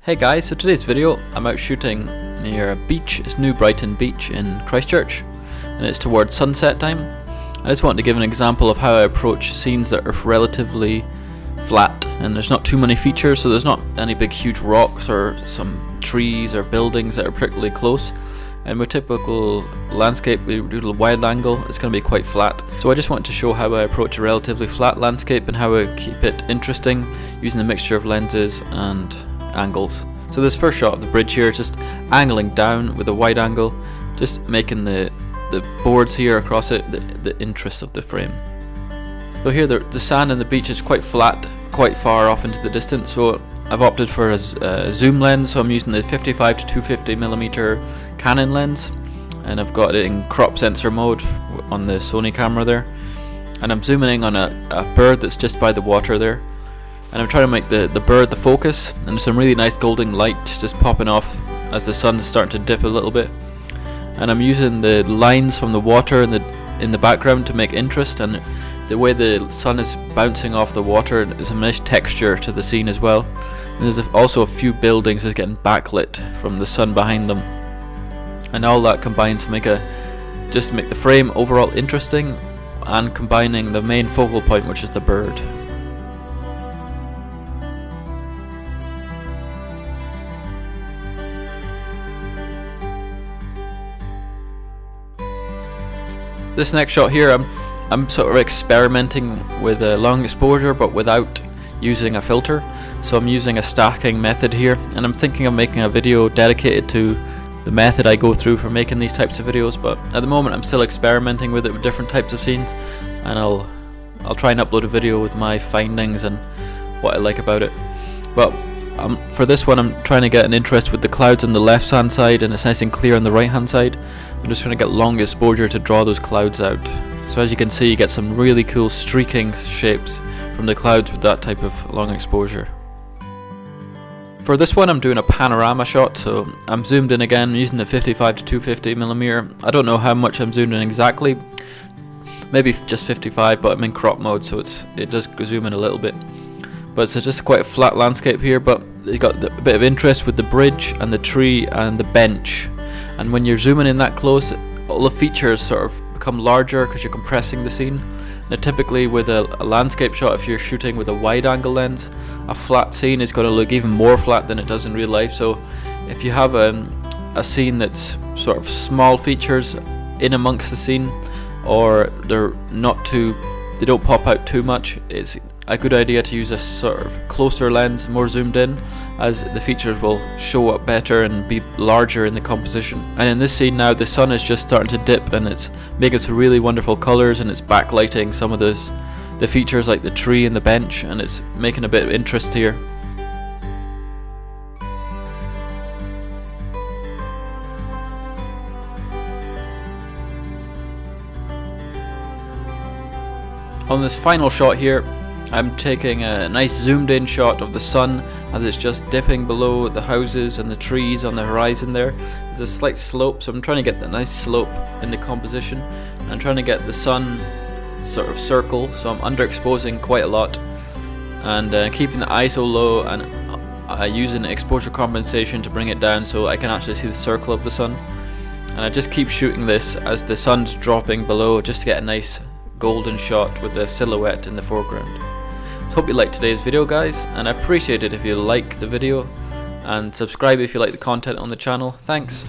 Hey guys, so today's video I'm out shooting near a beach. It's New Brighton Beach in Christchurch and it's towards sunset time. I just wanted to give an example of how I approach scenes that are relatively flat and there's not too many features, so there's not any big huge rocks or some trees or buildings that are particularly close. And with typical landscape, we do a wide angle, it's going to be quite flat. So I just want to show how I approach a relatively flat landscape and how I keep it interesting using a mixture of lenses and angles. So this first shot of the bridge here is just angling down with a wide angle, just making the boards here across it the interest of the frame. So here the sand and the beach is quite flat, quite far off into the distance, so I've opted for a zoom lens. So I'm using the 55 to 250mm Canon lens, and I've got it in crop sensor mode on the Sony camera there, and I'm zooming in on a bird that's just by the water there. And I'm trying to make the bird the focus, and there's some really nice golden light just popping off as the sun's starting to dip a little bit. And I'm using the lines from the water in the background to make interest, and the way the sun is bouncing off the water is a nice texture to the scene as well. And there's also a few buildings that's getting backlit from the sun behind them, and all that combines to make the frame overall interesting, and combining the main focal point, which is the bird. This next shot here, I'm sort of experimenting with a long exposure but without using a filter. So I'm using a stacking method here, and I'm thinking of making a video dedicated to the method I go through for making these types of videos, but at the moment I'm still experimenting with it with different types of scenes, and I'll try and upload a video with my findings and what I like about it. But for this one I'm trying to get an interest with the clouds on the left hand side, and it's nice and clear on the right hand side. I'm just trying to get long exposure to draw those clouds out. So as you can see, you get some really cool streaking shapes from the clouds with that type of long exposure. For this one I'm doing a panorama shot, so I'm zoomed in again using the 55 to 250mm. I don't know how much I'm zoomed in exactly, maybe just 55, but I'm in crop mode, so it does zoom in a little bit. But it's just quite a flat landscape here, but you got a bit of interest with the bridge and the tree and the bench. And when you're zooming in that close, all the features sort of become larger because you're compressing the scene. Now typically with a landscape shot, if you're shooting with a wide angle lens, a flat scene is going to look even more flat than it does in real life. So if you have a scene that's sort of small features in amongst the scene, or they don't pop out too much, it's a good idea to use a sort of closer lens, more zoomed in, as the features will show up better and be larger in the composition. And in this scene now, the sun is just starting to dip and it's making some really wonderful colours, and it's backlighting some of the features like the tree and the bench, and it's making a bit of interest here. On this final shot here, I'm taking a nice zoomed in shot of the sun as it's just dipping below the houses and the trees on the horizon there. There's a slight slope, so I'm trying to get that nice slope in the composition. And I'm trying to get the sun sort of circle, so I'm underexposing quite a lot, and keeping the ISO low, and using exposure compensation to bring it down so I can actually see the circle of the sun. And I just keep shooting this as the sun's dropping below, just to get a nice golden shot with the silhouette in the foreground. So hope you liked today's video, guys, and I appreciate it if you like the video, and subscribe if you like the content on the channel. Thanks.